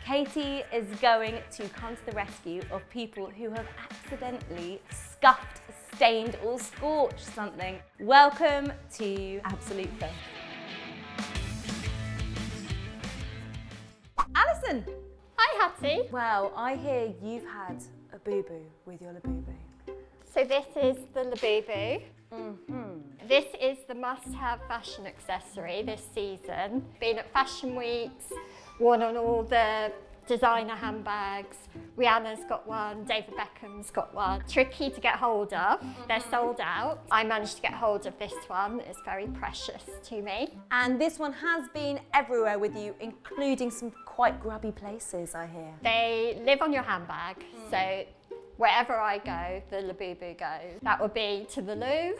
Katie is going to come to the rescue of people who have accidentally scuffed, stained or scorched something. Welcome to Absolute Filth. Alison! Hi Hattie. Well, I hear you've had a boo-boo with your Labubu. So this is the Labubu. This is the must-have fashion accessory this season. Been at fashion weeks, worn on all the designer handbags. Rihanna's got one, David Beckham's got one. Tricky to get hold of, they're sold out. I managed to get hold of this one, it's very precious to me. And this one has been everywhere with you, including some quite grubby places, I hear. They live on your handbag, so wherever I go, the Labubu goes. That will be to the loo,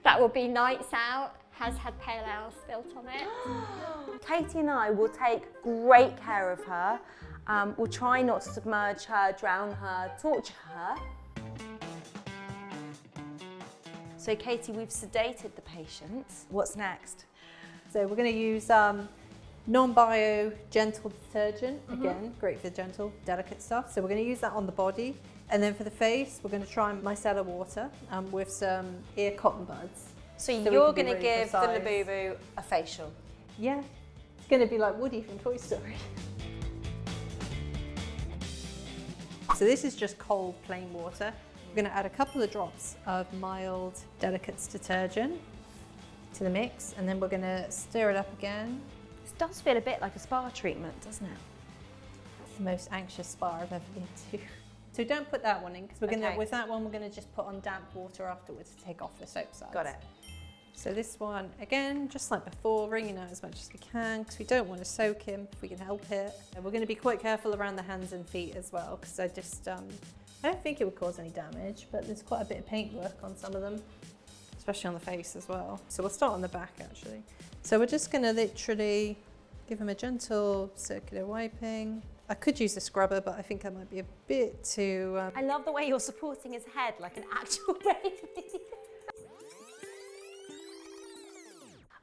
that will be nights out, has had pale ale spilt on it. Katie and I will take great care of her. We'll try not to submerge her, drown her, torture her. So Katie, we've sedated the patient. What's next? So we're going to use non-bio gentle detergent, again, great for gentle, delicate stuff. So we're going to use that on the body. And then for the face, we're going to try micellar water with some ear cotton buds. So you're going to give the Labubu a facial? Yeah, it's going to be like Woody from Toy Story. So this is just cold, plain water. We're going to add a couple of drops of mild, delicate detergent to the mix, and then we're going to stir it up again. This does feel a bit like a spa treatment, doesn't it? It's the most anxious spa I've ever been to. So don't put that one in, because we're going to, with that one, we're going to just put on damp water afterwards to take off the soap sides. Got it. So this one, again, just like before, wringing out as much as we can, because we don't want to soak him if we can help it. And we're going to be quite careful around the hands and feet as well, because I don't think it would cause any damage, but there's quite a bit of paintwork on some of them, especially on the face as well. So we'll start on the back actually. So we're just going to literally give him a gentle circular wiping. I could use a scrubber, but I think that might be a bit too... I love the way you're supporting his head like an actual baby.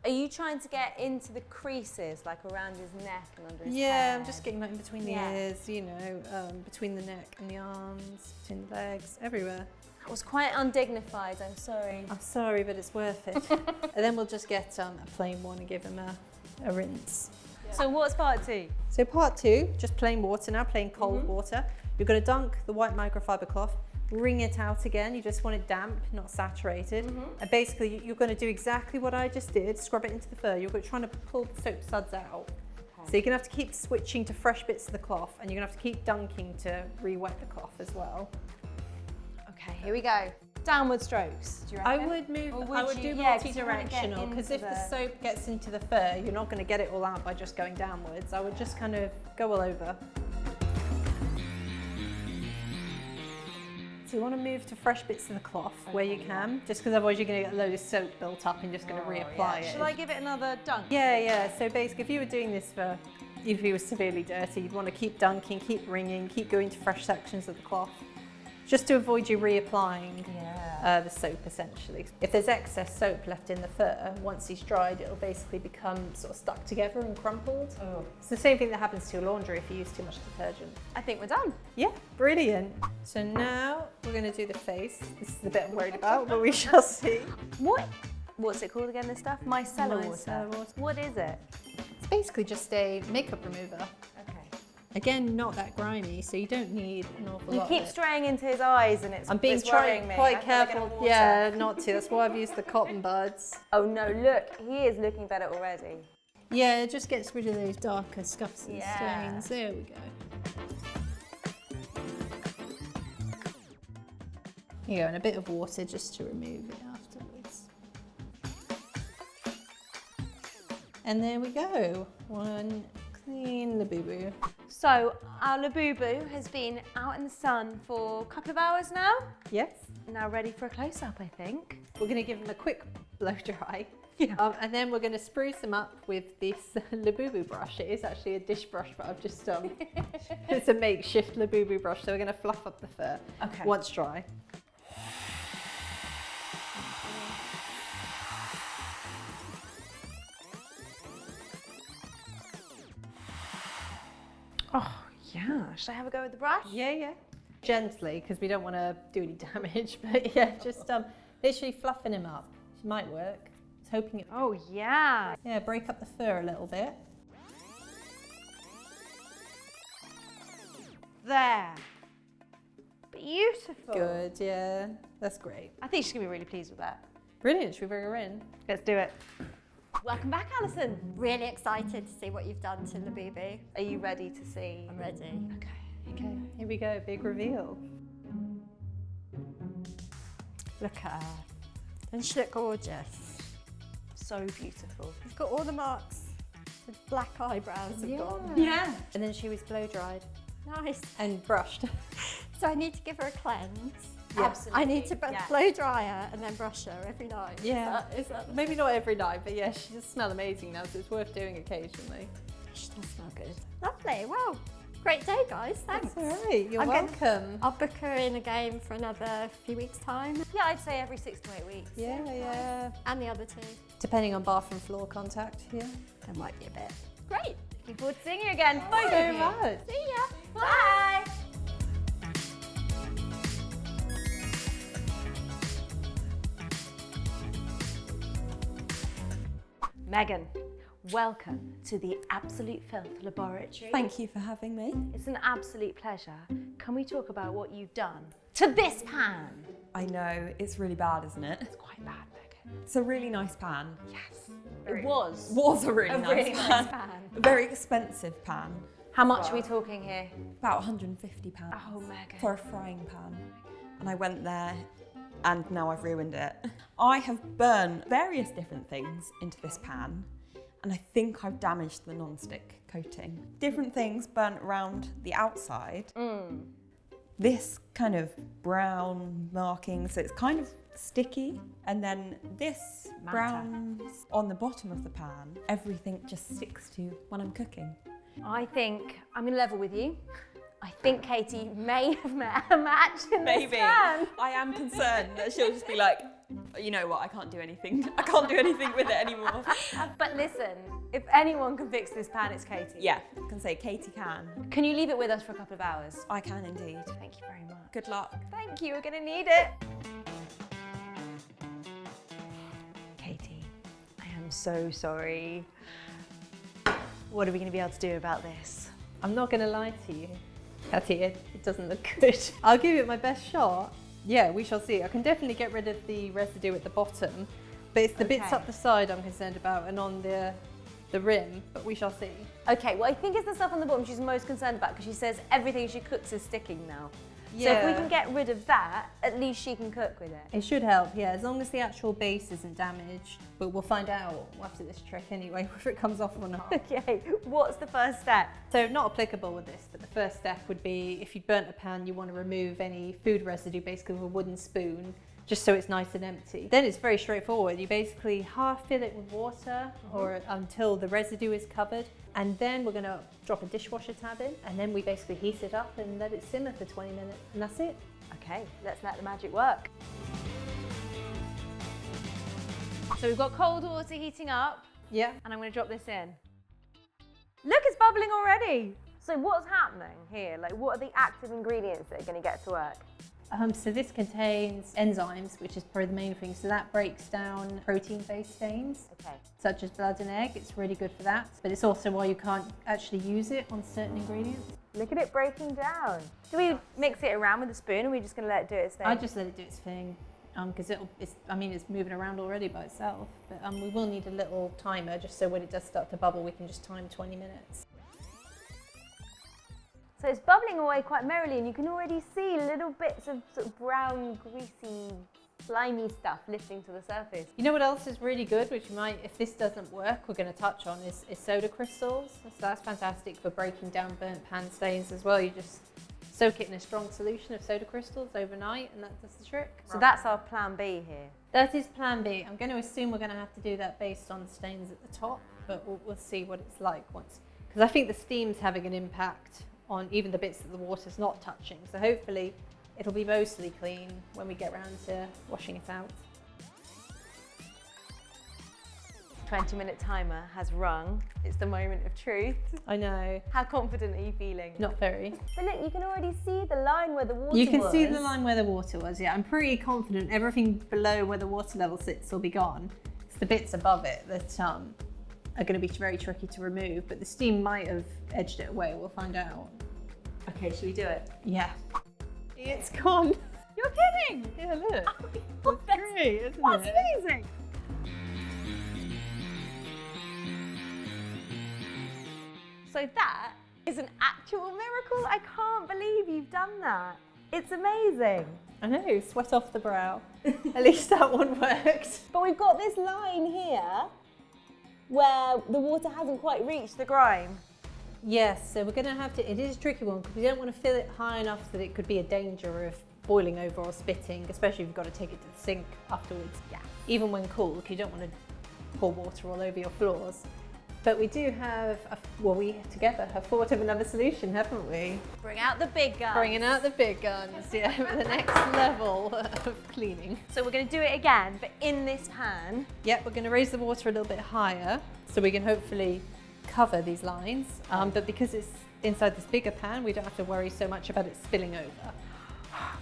Are you trying to get into the creases, like around his neck and under his Yeah, head? I'm just getting that in between the ears, you know, between the neck and the arms, between the legs, everywhere. That was quite undignified, I'm sorry. I'm sorry, but it's worth it. And then we'll just get a plain one and give him a rinse. Yeah. So what's part two? So part two, just plain water now, plain cold water. You're going to dunk the white microfiber cloth, wring it out again. You just want it damp, not saturated. And basically you're going to do exactly what I just did, scrub it into the fur. You're trying to pull the soap suds out. Okay. So you're going to have to keep switching to fresh bits of the cloth, and you're going to have to keep dunking to re-wet the cloth as well. Okay, here we go. Downward strokes, do you reckon? I would move, I would do multi-directional, because if the soap gets into the fur, you're not going to get it all out by just going downwards. I would just kind of go all over. So you want to move to fresh bits of the cloth where you can, just because otherwise you're going to get a load of soap built up and just going to reapply it. Should I give it another dunk? Yeah. So basically, if you were doing this for, if he was severely dirty, you'd want to keep dunking, keep wringing, keep going to fresh sections of the cloth, just to avoid you reapplying the soap essentially. If there's excess soap left in the fur, once he's dried, it'll basically become sort of stuck together and crumpled. Oh. It's the same thing that happens to your laundry if you use too much detergent. I think we're done. Yeah, brilliant. So now we're going to do the face. This is the bit I'm worried about, but we shall see. What's it called again, this stuff? Micellar water. What is it? It's basically just a makeup remover. Again, not that grimy, so you don't need an awful lot. You keep straying into his eyes and I'm being quite careful, not to. That's why I've used the cotton buds. Oh no, look, he is looking better already. Yeah, it just gets rid of those darker scuffs and stains. There we go. Here you go, and a bit of water just to remove it afterwards. And there we go, one clean Labubu. So our Labubu has been out in the sun for a couple of hours now. Yes. Now ready for a close-up, I think. We're going to give him a quick blow dry. Yeah. And then we're going to spruce him up with this Labubu brush. It is actually a dish brush, but I've just it's a makeshift Labubu brush. So we're going to fluff up the fur once dry. Oh, Yeah, should I have a go with the brush? Yeah. Gently, because we don't want to do any damage, but yeah, just literally fluffing him up. It might work. I was hoping it. Oh yeah. Yeah, break up the fur a little bit. There. Beautiful. Good, yeah. That's great. I think she's gonna be really pleased with that. Brilliant, should we bring her in? Let's do it. Welcome back, Alison. Really excited to see what you've done to Labubu. Are you ready to see? I'm ready. Okay, here we go, big reveal. Look at her. Doesn't she look gorgeous? So beautiful. She's got all the marks. The black eyebrows have gone. Yeah. And then she was blow dried Nice. and brushed. So I need to give her a cleanse. Yeah. Absolutely. I need to blow dry her and then brush her every night. Yeah. Is that Maybe not every night, but yeah, she does smell amazing now, so it's worth doing occasionally. She does smell good. Lovely. Well, great day, guys. Thanks. That's all right, you're I'm gonna- welcome. I'll book her in again for another few weeks' time. Yeah, I'd say every 6 to 8 weeks. Yeah. And the other two. Depending on bathroom floor contact, yeah. There might be a bit. Great. Looking forward to seeing you again. Bye. Very much. See ya. Bye. Megan, welcome to the Absolute Filth Laboratory. Thank you for having me. It's an absolute pleasure. Can we talk about what you've done to this pan? I know, it's really bad, isn't it? It's quite bad, Megan. It's a really nice pan. Yes. It was. Was a really nice pan. nice pan. A very expensive pan. How much are we talking here? About £150 Oh, Megan. for a frying pan. And I went there and now I've ruined it. I have burnt various different things into this pan and I think I've damaged the non-stick coating. Different things burnt around the outside. This kind of brown marking, so it's kind of sticky. And then this brown on the bottom of the pan, everything just sticks to when I'm cooking. I think I'm going to level with you. I think Katie may have met a match in this pan. I am concerned that she'll just be like, you know what, I can't do anything. I can't do anything with it anymore. But listen, if anyone can fix this pan, it's Katie. Yeah, I can say Katie can. Can you leave it with us for a couple of hours? I can indeed. Thank you very much. Good luck. Thank you, we're going to need it. Katie, I am so sorry. What are we going to be able to do about this? I'm not going to lie to you. Katie, it doesn't look good. I'll give it my best shot. Yeah, we shall see. I can definitely get rid of the residue at the bottom, but it's the bits up the side I'm concerned about and on the rim, but we shall see. Okay, well I think it's the stuff on the bottom she's most concerned about because she says everything she cooks is sticking now. So if we can get rid of that, at least she can cook with it. It should help, yeah, as long as the actual base isn't damaged. But we'll find out after this trick anyway, whether it comes off or not. Okay, what's the first step? So not applicable with this, but the first step would be if you burnt a pan, you want to remove any food residue basically with a wooden spoon, just so it's nice and empty. Then it's very straightforward. You basically half fill it with water or until the residue is covered. And then we're going to drop a dishwasher tab in and then we basically heat it up and let it simmer for 20 minutes and that's it. Okay, let's let the magic work. So we've got cold water heating up. Yeah. And I'm going to drop this in. Look, it's bubbling already. So what's happening here? Like, what are the active ingredients that are going to get to work? So this contains enzymes, which is probably the main thing. So that breaks down protein-based stains, such as blood and egg. It's really good for that. But it's also why you can't actually use it on certain ingredients. Look at it breaking down. Do we mix it around with a spoon, or are we just going to let it do its thing? I just let it do its thing, because it's moving around already by itself. But we will need a little timer, just so when it does start to bubble, we can just time 20 minutes. So it's bubbling away quite merrily, and you can already see little bits of sort of brown, greasy, slimy stuff lifting to the surface. You know what else is really good, which you might, if this doesn't work, we're going to touch on, is soda crystals. So that's fantastic for breaking down burnt pan stains as well. You just soak it in a strong solution of soda crystals overnight, and that does the trick. So that's our plan B here. That is plan B. I'm going to assume we're going to have to do that based on the stains at the top, but we'll see what it's like once. Because I think the steam's having an impact on even the bits that the water's not touching. So hopefully it'll be mostly clean when we get round to washing it out. 20-minute timer has rung. It's the moment of truth. I know. How confident are you feeling? Not very. But look, you can already see the line where the water was. You can see the line where the water was, yeah. I'm pretty confident everything below where the water level sits will be gone. It's the bits above it that are going to be very tricky to remove, but the steam might have edged it away. We'll find out. Okay, should we do it? Yeah. It's gone. You're kidding! Yeah, look. Oh, It's great, isn't that's it? amazing! So that is an actual miracle. I can't believe you've done that. It's amazing. I know, sweat off the brow. At least that one worked. But we've got this line here where the water hasn't quite reached the grime. Yes, so we're going to have to, it is a tricky one because we don't want to fill it high enough that it could be a danger of boiling over or spitting, especially if you've got to take it to the sink afterwards. Yeah. Even when cool, because you don't want to pour water all over your floors. But we do have, we together have thought of another solution, haven't we? Bring out the big guns. Bringing out the big guns, yeah, for the next level of cleaning. So we're going to do it again, but in this pan. Yep, we're going to raise the water a little bit higher so we can hopefully cover these lines. But because it's inside this bigger pan, we don't have to worry so much about it spilling over.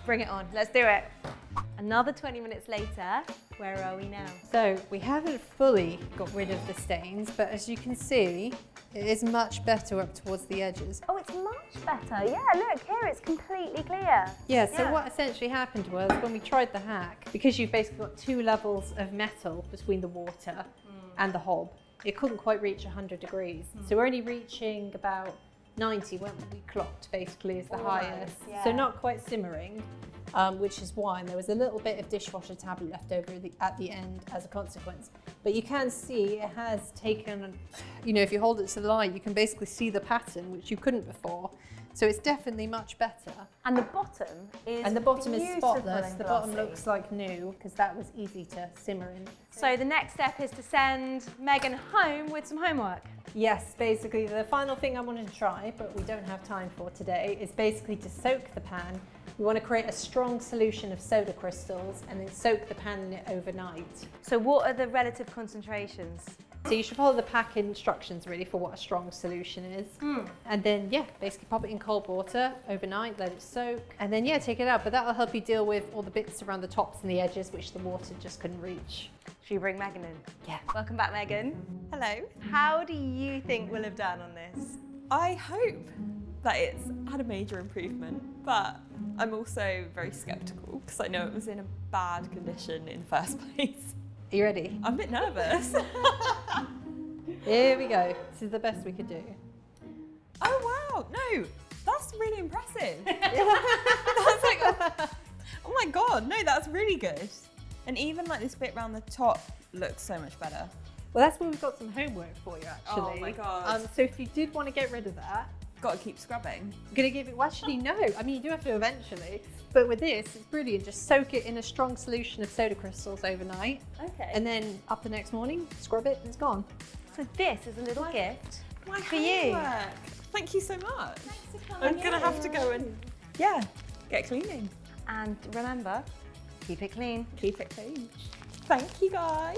Bring it on, let's do it. Another 20 minutes later, where are we now? So we haven't fully got rid of the stains, but as you can see, it is much better up towards the edges. Oh, it's much better. Yeah, look, here it's completely clear. Yeah, so what essentially happened was when we tried the hack, because you've basically got two levels of metal between the water and the hob, it couldn't quite reach 100 degrees. So we're only reaching about 90 when we clocked basically is the highest. Yeah. So not quite simmering, which is why there was a little bit of dishwasher tablet left over at the end as a consequence. But you can see it has taken, you know, if you hold it to the light, you can basically see the pattern, which you couldn't before. So it's definitely much better. And the bottom is spotless. and The bottom glossy. looks like new because that was easy to simmer in. So the next step is to send Megan home with some homework. Yes, basically the final thing I wanted to try, but we don't have time for today, is basically to soak the pan. We want to create a strong solution of soda crystals and then soak the pan in it overnight. So what are the relative concentrations? So you should follow the pack instructions really for what a strong solution is. And then, yeah, basically pop it in cold water overnight, let it soak, and then, yeah, take it out. But that'll help you deal with all the bits around the tops and the edges, which the water just couldn't reach. Should we bring Megan in? Yeah. Welcome back, Megan. Hello. How do you think we'll have done on this? I hope that it's had a major improvement, but I'm also very sceptical because I know it was in a bad condition in the first place. Are you ready? I'm a bit nervous. Here we go. This is the best we could do. Oh wow, no, that's really impressive. That's like, oh my god, no, that's really good. And even like this bit around the top looks so much better. Well, that's where we've got some homework for you, actually. Oh my God. So if you did want to get rid of that, Got to keep scrubbing. I'm going to give it, well, actually, no. I mean, you do have to eventually. But with this, it's brilliant. Just soak it in a strong solution of soda crystals overnight. Okay. And then up the next morning, scrub it, and it's gone. So this is a little gift My for you. homework. Thank you so much. Thanks for coming I'm going to have to go and, yeah, get cleaning. And remember, keep it clean. Keep it clean. Thank you guys.